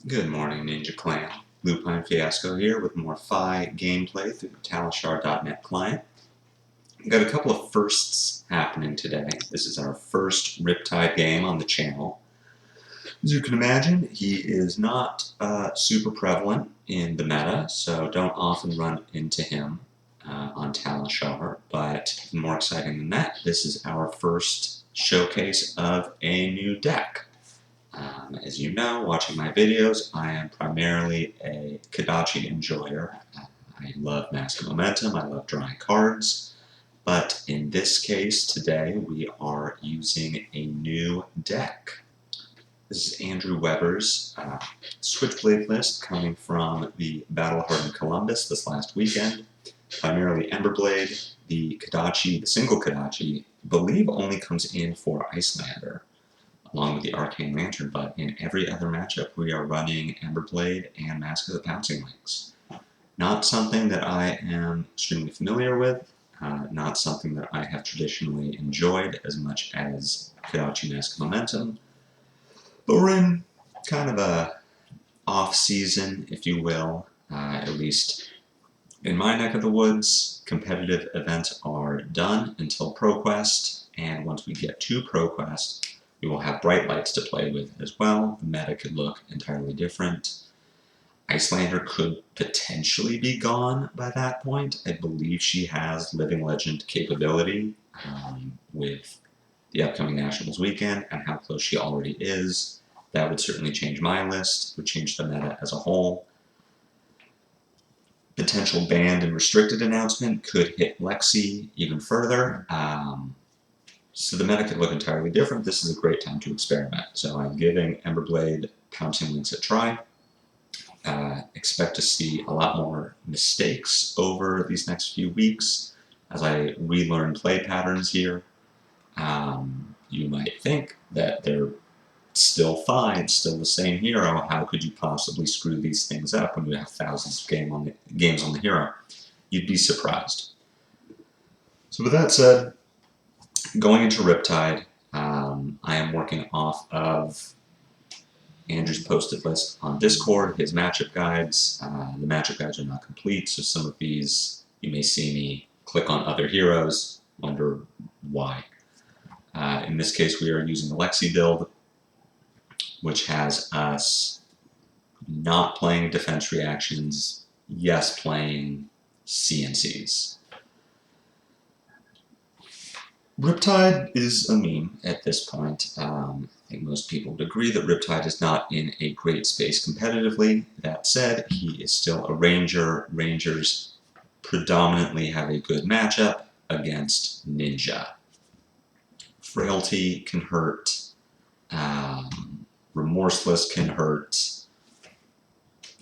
Good morning, Ninja Clan. Lupine Fiasco here with more FaB gameplay through the Talishar.net client. We've got a couple of firsts happening today. This is our first Riptide game on the channel. As you can imagine, he is not super prevalent in the meta, so don't often run into him on Talishar. But more exciting than that, this is our first showcase of a new deck. As you know, watching my videos, I am primarily a Kodachi enjoyer. I love Mask of Momentum, I love drawing cards, but in this case today we are using a new deck. This is Andrew Weber's Switchblade list coming from the Battle Hardened Columbus this last weekend. Primarily Emberblade, the Kodachi, the single Kodachi, I believe only comes in for Icelander, along with the Arcane Lantern, but in every other matchup we are running Emberblade and Mask of the Pouncing Lynx. Not something that I am extremely familiar with, not something that I have traditionally enjoyed as much as Kodachi Mask of Momentum, but we're in kind of a off-season, if you will, at least in my neck of the woods. Competitive events are done until ProQuest, and once we get to ProQuest, we will have bright lights to play with as well. The meta could look entirely different. Icelander could potentially be gone by that point. I believe she has Living Legend capability with the upcoming Nationals weekend and how close she already is. That would certainly change my list, would change the meta as a whole. Potential banned and restricted announcement could hit Lexi even further. So the meta could look entirely different. This is a great time to experiment. So I'm giving Emberblade Pouncing Lynx a try. Expect to see a lot more mistakes over these next few weeks as I relearn play patterns here. You might think that they're still fine, still the same hero. How could you possibly screw these things up when you have thousands of games on the hero? You'd be surprised. So with that said, going into Riptide, I am working off of Andrew's posted list on Discord, his matchup guides. The matchup guides are not complete, so some of these you may see me click on other heroes, wonder why. In this case, we are using the Lexi build, which has us not playing defense reactions, yes playing CNCs. Riptide is a meme at this point. I think most people would agree that Riptide is not in a great space competitively. That said, he is still a Ranger. Rangers predominantly have a good matchup against Ninja. Frailty can hurt. Remorseless can hurt.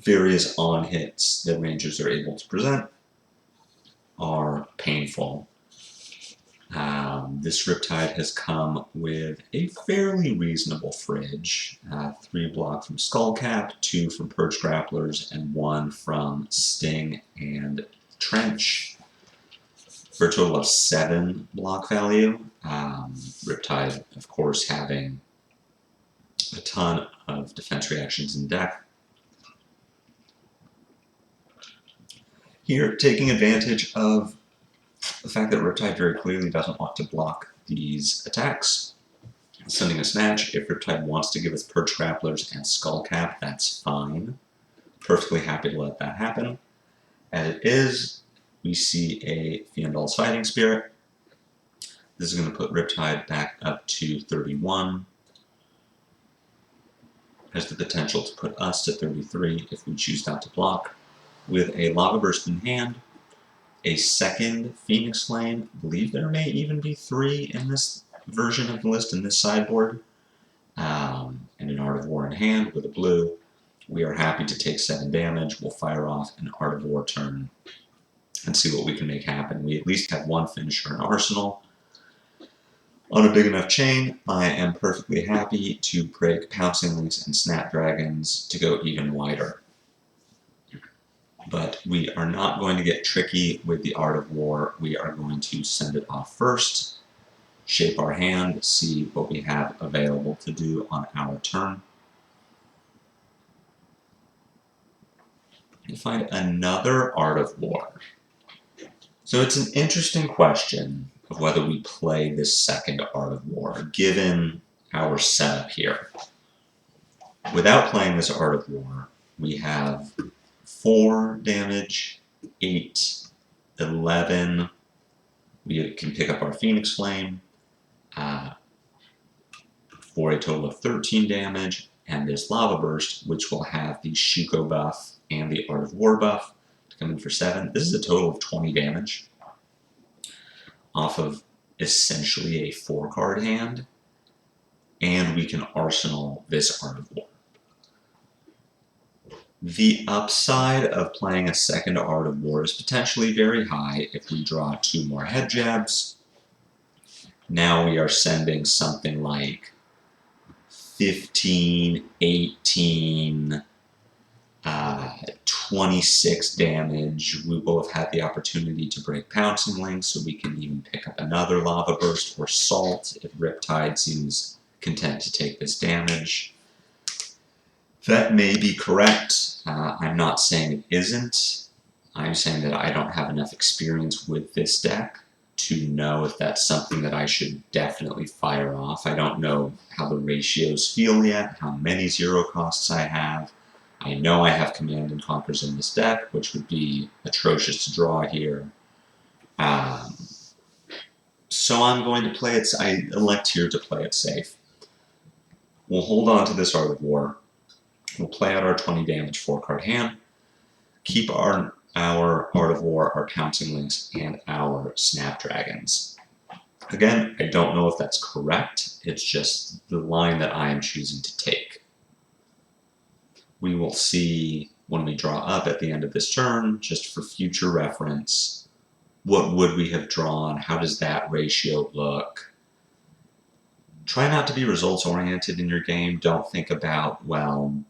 Various on-hits that Rangers are able to present are painful. This Riptide has come with a fairly reasonable fridge. 3 block from Skullcap, 2 from Purge Grapplers, and 1 from Sting and Trench, for a total of 7 block value. Riptide, of course, having a ton of defense reactions in deck. Here, taking advantage of the fact that Riptide very clearly doesn't want to block these attacks, sending a Snatch. If Riptide wants to give us Purge Grapplers and Skullcap, that's fine. Perfectly happy to let that happen. As it is, we see a Fiendal's Fighting Spirit. This is going to put Riptide back up to 31. Has the potential to put us to 33 if we choose not to block. With a Lava Burst in hand, a second Phoenix Flame. I believe there may even be 3 in this version of the list in this sideboard. And an Art of War in hand with a blue. We are happy to take 7 damage. We'll fire off an Art of War turn and see what we can make happen. We at least have 1 finisher in Arsenal. On a big enough chain, I am perfectly happy to break Pouncing Lynx and Snapdragons to go even wider. But we are not going to get tricky with the Art of War. We are going to send it off first, shape our hand, see what we have available to do on our turn. to find another Art of War. So it's an interesting question of whether we play this second Art of War, given our setup here. Without playing this Art of War, we have 4 damage, 8, 11. We can pick up our Phoenix Flame for a total of 13 damage, and this Lava Burst, which will have the Shuko buff and the Art of War buff to come in for 7. This is a total of 20 damage off of essentially a 4-card hand, and we can arsenal this Art of War. The upside of playing a second Art of War is potentially very high if we draw 2 more head jabs. Now we are sending something like 15, 18, 26 damage. We will have had the opportunity to break Pouncing Link, so we can even pick up another Lava Burst or Salt if Riptide seems content to take this damage. That may be correct. I'm not saying it isn't. I'm saying that I don't have enough experience with this deck to know if that's something that I should definitely fire off. I don't know how the ratios feel yet, how many 0 costs I have. I know I have Command and Conquers in this deck, which would be atrocious to draw here. So I'm going to play it. I elect here to play it safe. We'll hold on to this Art of War. We'll play out our 20 damage 4-card hand. Keep our Art of War, our Pouncing Links, and our Snapdragons. Again, I don't know if that's correct. It's just the line that I am choosing to take. We will see when we draw up at the end of this turn, just for future reference, what would we have drawn? How does that ratio look? Try not to be results-oriented in your game. Don't think about, well,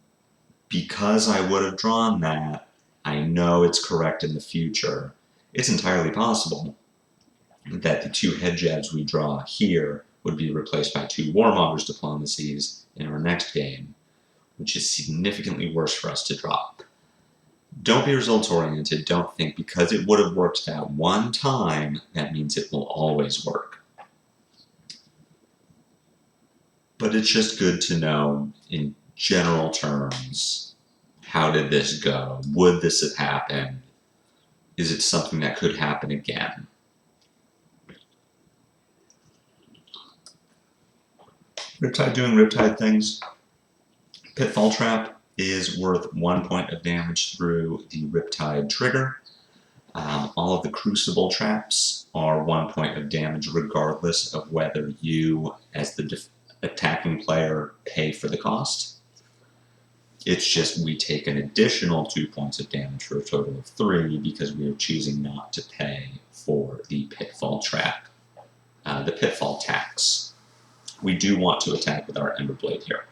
because I would have drawn that, I know it's correct in the future. It's entirely possible that the 2 head jabs we draw here would be replaced by 2 Warmonger's Diplomacies in our next game, which is significantly worse for us to drop. Don't be results-oriented. Don't think because it would have worked that one time, that means it will always work. But it's just good to know, in general terms, how did this go? Would this have happened? Is it something that could happen again? Riptide doing Riptide things. Pitfall Trap is worth 1 point of damage through the Riptide trigger. All of the Crucible traps are 1 point of damage regardless of whether you, as the attacking player, pay for the cost. It's just we take an additional 2 points of damage for a total of 3 because we are choosing not to pay for the Pitfall Trap, the Pitfall tax. We do want to attack with our Emberblade here.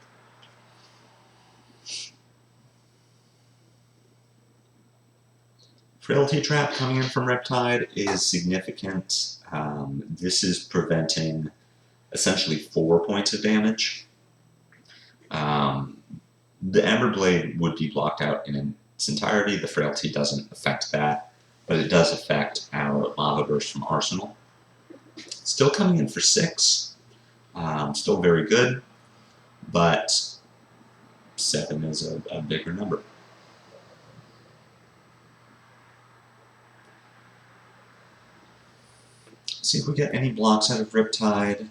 Frailty Trap coming in from Riptide is significant. This is preventing essentially 4 points of damage. The Emberblade would be blocked out in its entirety. The Frailty doesn't affect that, but it does affect our Lava Burst from Arsenal. Still coming in for 6. Still very good, but 7 is a bigger number. See if we get any blocks out of Riptide.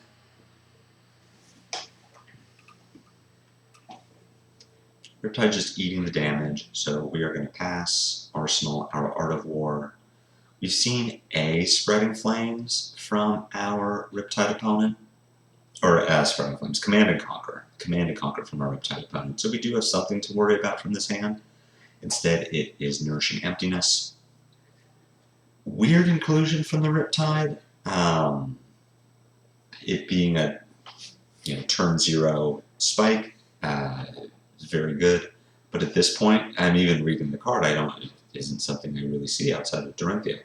Riptide just eating the damage, so we are going to pass, arsenal our Art of War. We've seen a Spreading Flames from our Riptide opponent, or Spreading Flames, Command and Conquer from our Riptide opponent. So we do have something to worry about from this hand. Instead, it is Nourishing Emptiness. Weird inclusion from the Riptide. It being a turn 0 spike. Is very good, but at this point, I'm even reading the card. It isn't something I really see outside of Dorinthia.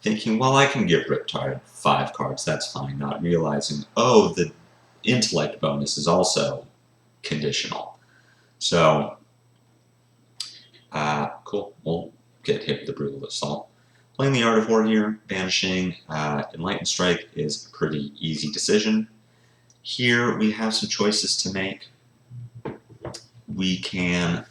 Thinking, well, I can give Riptide 5 cards, that's fine, not realizing, oh, the intellect bonus is also conditional. So, cool. We'll get hit with the Brutal Assault. Playing the Art of War here, banishing Enlightened Strike is a pretty easy decision. Here we have some choices to make. We can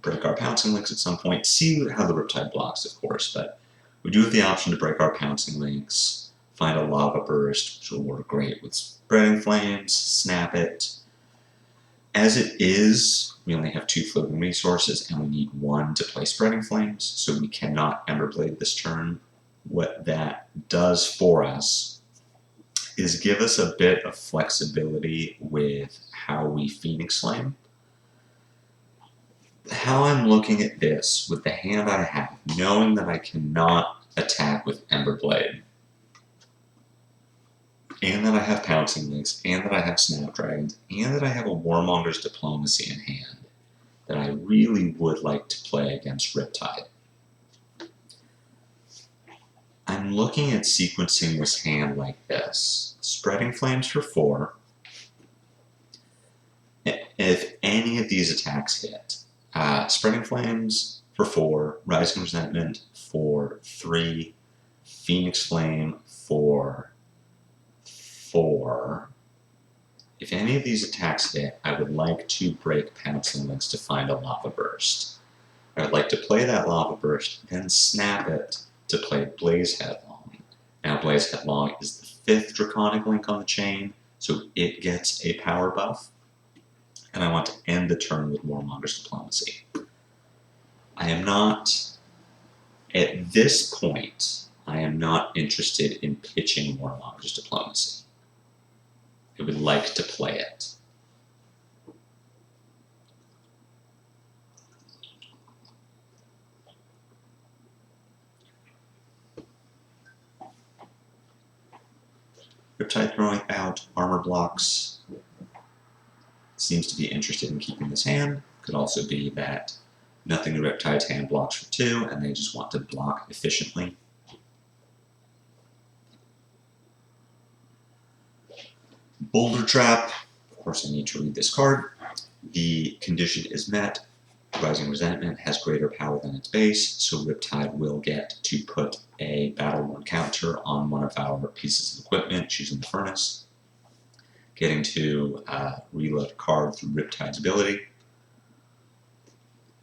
break our Pouncing Links at some point, see how the Riptide blocks, of course, but we do have the option to break our Pouncing Links, find a Lava Burst, which will work great with Spreading Flames, snap it. As it is, we only have 2 floating resources, and we need 1 to play Spreading Flames, so we cannot Emberblade this turn. What that does for us is give us a bit of flexibility with how we Phoenix Flame. How I'm looking at this, with the hand I have, knowing that I cannot attack with Emberblade, and that I have Pouncing Links, and that I have Snapdragons, and that I have a Warmonger's Diplomacy in hand, that I really would like to play against Riptide. I'm looking at sequencing this hand like this. Spreading Flames for 4. If any of these attacks hit, Spreading Flames for 4, Rising Resentment for 3, Phoenix Flame for 4. If any of these attacks hit, I would like to break Pouncing Links to find a Lava Burst. I would like to play that Lava Burst, then snap it to play Blaze Headlong. Now Blaze Headlong is the 5th Draconic Link on the chain, so it gets a power buff. And I want to end the turn with Warmonger's Diplomacy. I am not, at this point, I am not interested in pitching Warmonger's Diplomacy. I would like to play it. Riptide throwing out armor blocks. Seems to be interested in keeping this hand. Could also be that nothing in Riptide's hand blocks for 2, and they just want to block efficiently. Boulder Trap. Of course, I need to read this card. The condition is met. Rising Resentment has greater power than its base, so Riptide will get to put a Battle-Worn counter on one of our pieces of equipment, choosing the Furnace. Getting to reload a card through Riptide's ability.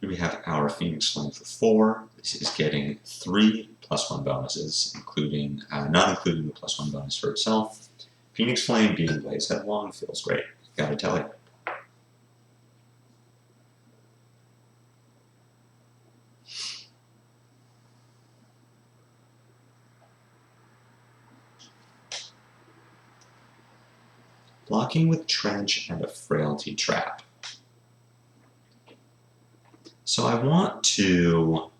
Here we have our Phoenix Flame for 4. This is getting 3 +1 bonuses, including not including the +1 bonus for itself. Phoenix Flame being Blaze Headlong feels great, gotta tell you. Blocking with Trench and a Frailty Trap. So I want to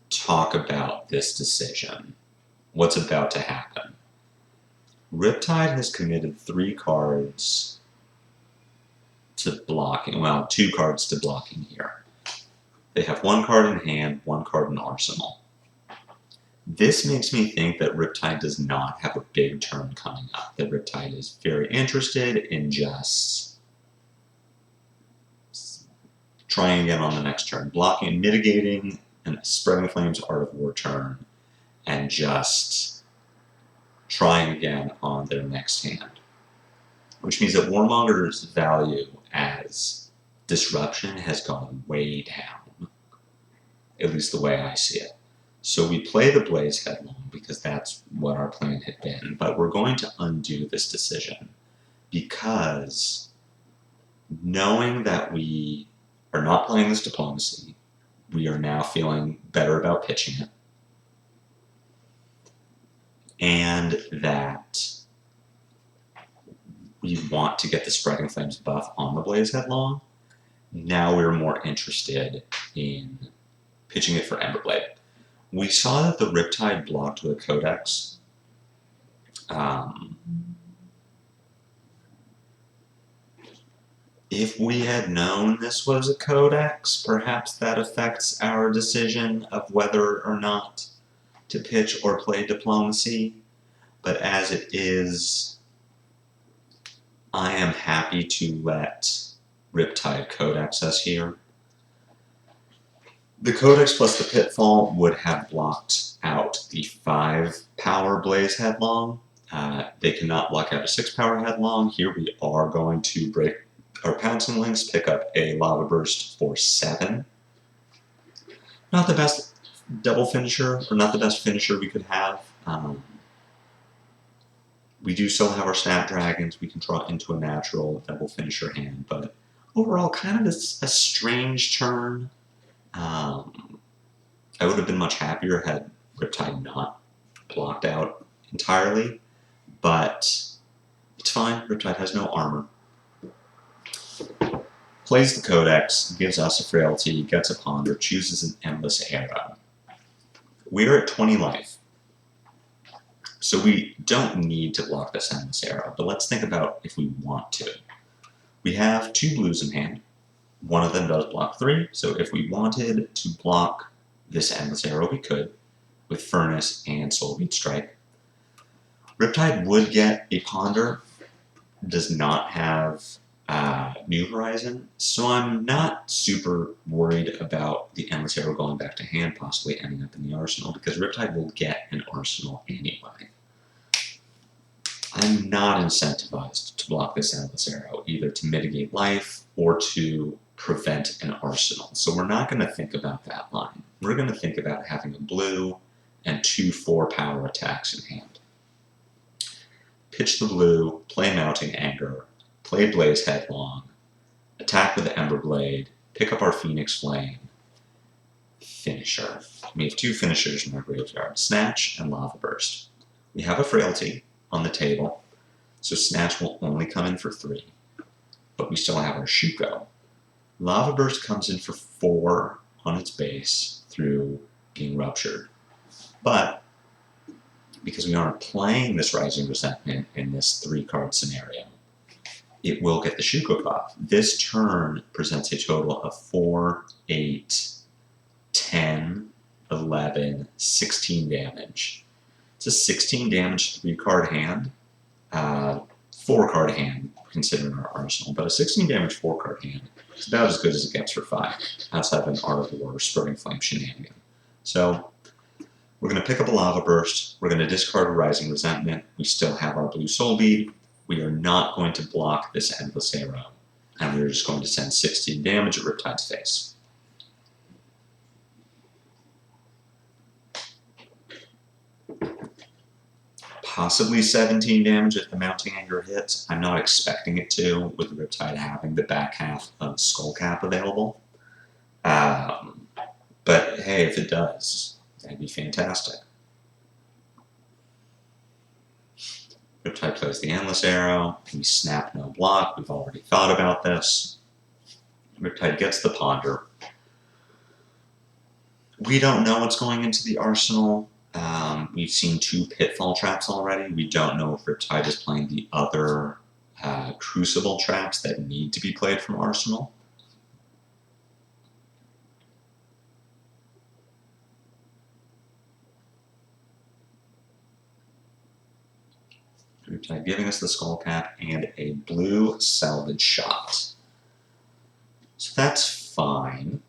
talk about this decision, what's about to happen. Riptide has committed 3 cards to blocking, well, 2 cards to blocking here. They have 1 card in hand, 1 card in arsenal. This makes me think that Riptide does not have a big turn coming up, that Riptide is very interested in just trying again on the next turn, blocking, mitigating, and Spreading Flames Art of War turn, and just trying again on their next hand. Which means that Warmonger's value as disruption has gone way down, at least the way I see it. So we play the Blaze Headlong because that's what our plan had been, but we're going to undo this decision because knowing that we are not playing this Diplomacy, we are now feeling better about pitching it, and that we want to get the Spreading Flames buff on the Blaze Headlong. Now we're more interested in pitching it for Emberblade. We saw that the Riptide blocked with a Codex. If we had known this was a Codex, perhaps that affects our decision of whether or not to pitch or play Diplomacy. But as it is, I am happy to let Riptide Codex us here. The Codex plus the Pitfall would have blocked out the 5 power Blaze Headlong. They cannot block out a 6 power Headlong. Here we are going to break our Pouncing Links, pick up a Lava Burst for 7. Not the best double finisher, or not the best finisher we could have. We do still have our Snapdragons. We can draw into a natural double finisher hand, but overall, kind of a strange turn. I would have been much happier had Riptide not blocked out entirely, but it's fine. Riptide has no armor. Plays the Codex, gives us a Frailty, gets a Ponder, chooses an Endless Arrow. We're at 20 life, so we don't need to block this Endless Arrow, but let's think about if we want to. We have 2 blues in hand. One of them does block 3, so if we wanted to block this Endless Arrow, we could, with Furnace and Soulbeat Strike. Riptide would get a Ponder, does not have New Horizon, so I'm not super worried about the Endless Arrow going back to hand, possibly ending up in the Arsenal, because Riptide will get an Arsenal anyway. I'm not incentivized to block this Endless Arrow, either to mitigate life or to prevent an Arsenal. So we're not going to think about that line. We're going to think about having a blue and 2 4-power attacks in hand. Pitch the blue, play Mounting Anger, play Blaze Headlong, attack with the Emberblade, pick up our Phoenix Flame, finisher. We have 2 finishers in our graveyard, Snatch and Lava Burst. We have a Frailty on the table, so Snatch will only come in for 3, but we still have our Shuko. Lava Burst comes in for 4 on its base through being ruptured, but because we aren't playing this Rising Resentment in this 3-card scenario, it will get the Shuko buff. This turn presents a total of 4, 8, 10, 11, 16 damage. It's a 16 damage 3-card hand, 4-card hand, considering our arsenal, but a 16 damage 4-card hand is about as good as it gets for 5, outside of an Art of War or Spurting Flame shenanigan. So we're going to pick up a Lava Burst, we're going to discard a Rising Resentment, we still have our blue Soul Bead, we are not going to block this Endless Arrow, and we're just going to send 16 damage at Riptide's face. Possibly 17 damage if the Mounting Anger hits. I'm not expecting it to, with Riptide having the back half of Skull Cap available. But hey, if it does, that'd be fantastic. Riptide plays the Endless Arrow. We snap no block. We've already thought about this. Riptide gets the Ponder. We don't know what's going into the arsenal. We've seen 2 Pitfall traps already. We don't know if Riptide is playing the other Crucible traps that need to be played from Arsenal. Riptide giving us the Skull Cap and a blue Salvage Shot. So that's fine.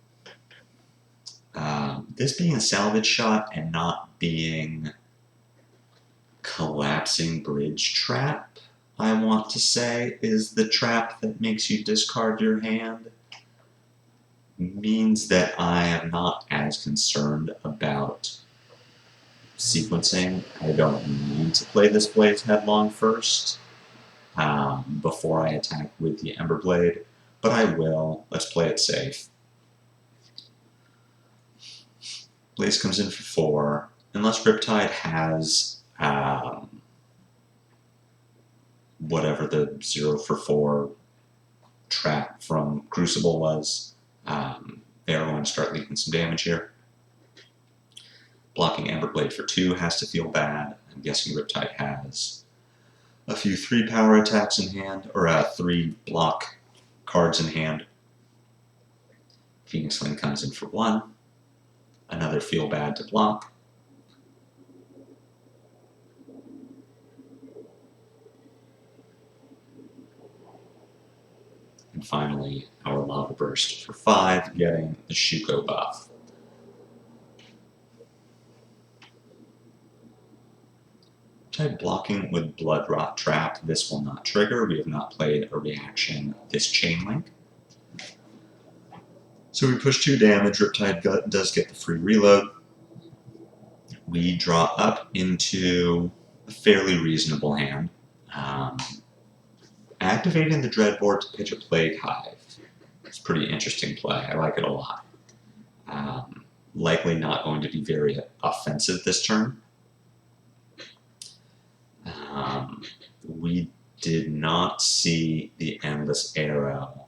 This being a Salvage Shot and not being Collapsing Bridge Trap, I want to say, is the trap that makes you discard your hand, means that I am not as concerned about sequencing. I don't need to play this Blaze Headlong first before I attack with the Emberblade, but I will. Let's play it safe. Blaze comes in for 4. Unless Riptide has whatever the 0 for 4 trap from Crucible was, they are going to start leaking some damage here. Blocking Emberblade for 2 has to feel bad. I'm guessing Riptide has a few 3-power attacks in hand, or 3 block cards in hand. Phoenix Flame comes in for 1. Another feel bad to block. And finally, our Lava Burst for 5, getting the Shuko buff. Type blocking with Blood Rot Trap. This will not trigger. We have not played a reaction this chain link. So we push 2 damage. Riptide does get the free reload. We draw up into a fairly reasonable hand. Activating the Dreadboard to pitch a Plague Hive. It's a pretty interesting play. I like it a lot. Likely not going to be very offensive this turn. We did not see the Endless Arrow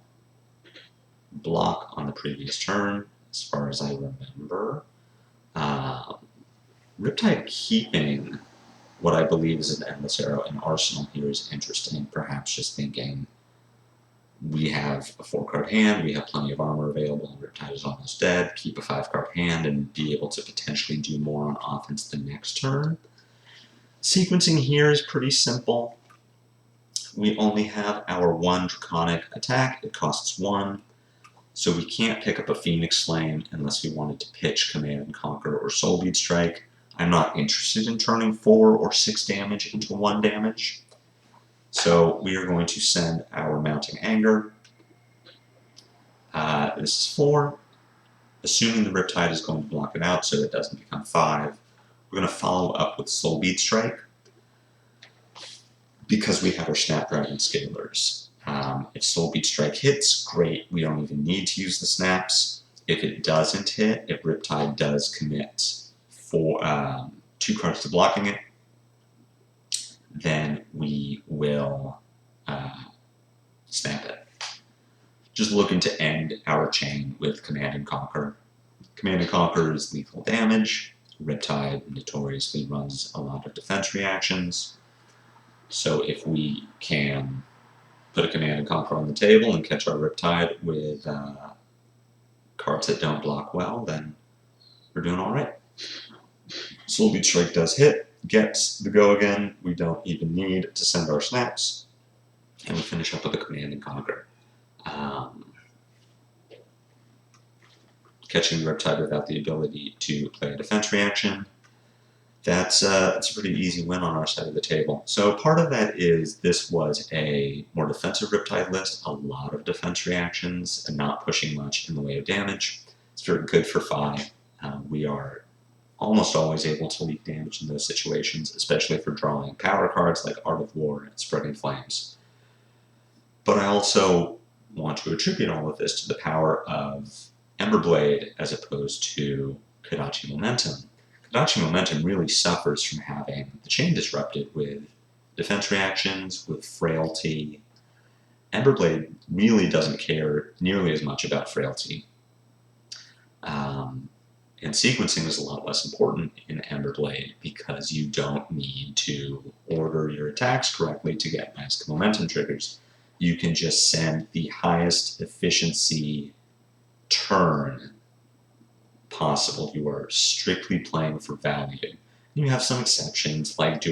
block on the previous turn, as far as I remember. Riptide keeping what I believe is an Endless Arrow in Arsenal here is interesting. Perhaps just thinking we have a 4-card hand, we have plenty of armor available, and Riptide is almost dead. Keep a 5-card hand and be able to potentially do more on offense the next turn. Sequencing here is pretty simple. We only have our 1 Draconic attack. It costs 1. So we can't pick up a Phoenix Flame unless we wanted to pitch Command and Conquer or Soulbeat Strike. I'm not interested in turning 4 or 6 damage into 1 damage. So we are going to send our Mounting Anger. This is 4. Assuming the Riptide is going to block it out so it doesn't become 5. We're going to follow up with Soulbeat Strike because we have our Snapdragon Scalers. If Soulbeat Strike hits, great. We don't even need to use the snaps. If it doesn't hit, if Riptide does commit for 2 cards to blocking it, then we will snap it. Just looking to end our chain with Command and Conquer. Command and Conquer is lethal damage. Riptide notoriously runs a lot of defense reactions. So if we can put a Command and Conquer on the table and catch our Riptide with cards that don't block well, then we're doing all right. Soulbeat Strike does hit, gets the go again. We don't even need to send our snaps. And we finish up with a Command and Conquer. Catching Riptide without the ability to play a defense reaction. That's a pretty easy win on our side of the table. So part of that is this was a more defensive Riptide list, a lot of defense reactions, and not pushing much in the way of damage. It's very good for FaB. We are almost always able to leak damage in those situations, especially for drawing power cards like Art of War and Spreading Flames. But I also want to attribute all of this to the power of Emberblade as opposed to Kodachi Momentum. Kodachi Momentum really suffers from having the chain disrupted with defense reactions, with Frailty. Emberblade really doesn't care nearly as much about Frailty. And sequencing is a lot less important in Emberblade because you don't need to order your attacks correctly to get Mask Momentum triggers. You can just send the highest efficiency turn possible. You are strictly playing for value. You have some exceptions, like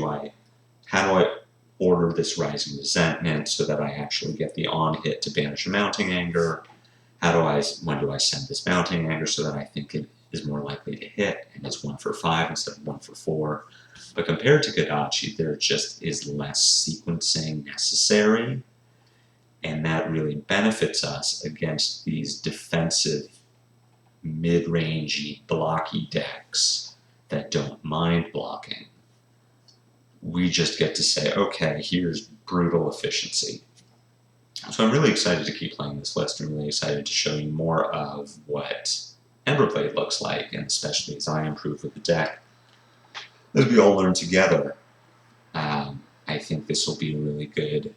how do I order this Rising Resentment so that I actually get the on hit to banish a Mounting Anger? When do I send this Mounting Anger so that I think it is more likely to hit and it's 1 for 5 instead of 1 for 4? But compared to Kodachi, there just is less sequencing necessary, and that really benefits us against these defensive, mid-rangey, blocky decks that don't mind blocking. We just get to say, okay, here's brutal efficiency. So I'm really excited to keep playing this list. I'm really excited to show you more of what Emberblade looks like, and especially as I improve with the deck. As we all learn together, I think this will be a really good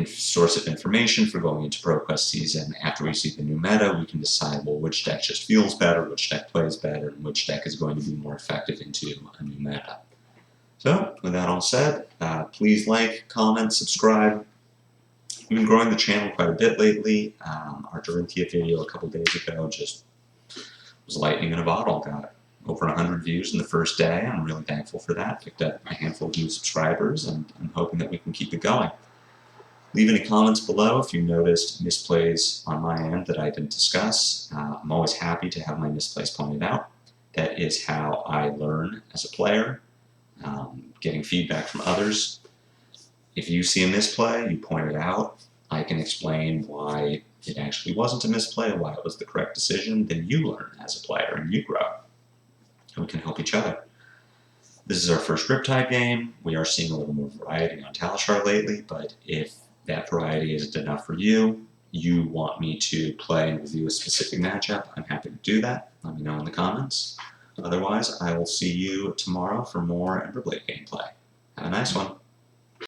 source of information for going into ProQuest season. After we see the new meta, we can decide, well, which deck just feels better, which deck plays better, and which deck is going to be more effective into a new meta. So, with that all said, please like, comment, subscribe. We've been growing the channel quite a bit lately. Our Dorinthia video a couple days ago just was lightning in a bottle. Got over 100 views in the first day. I'm really thankful for that. Picked up a handful of new subscribers, and I'm hoping that we can keep it going. Leave any comments below if you noticed misplays on my end that I didn't discuss. I'm always happy to have my misplays pointed out. That is how I learn as a player, getting feedback from others. If you see a misplay, you point it out. I can explain why it actually wasn't a misplay, why it was the correct decision. Then you learn as a player and you grow. And we can help each other. This is our first Riptide game. We are seeing a little more variety on Talishar lately, but if that variety isn't enough for you, you want me to play and review a specific matchup, I'm happy to do that. Let me know in the comments. Otherwise, I will see you tomorrow for more Emberblade gameplay. Have a nice one.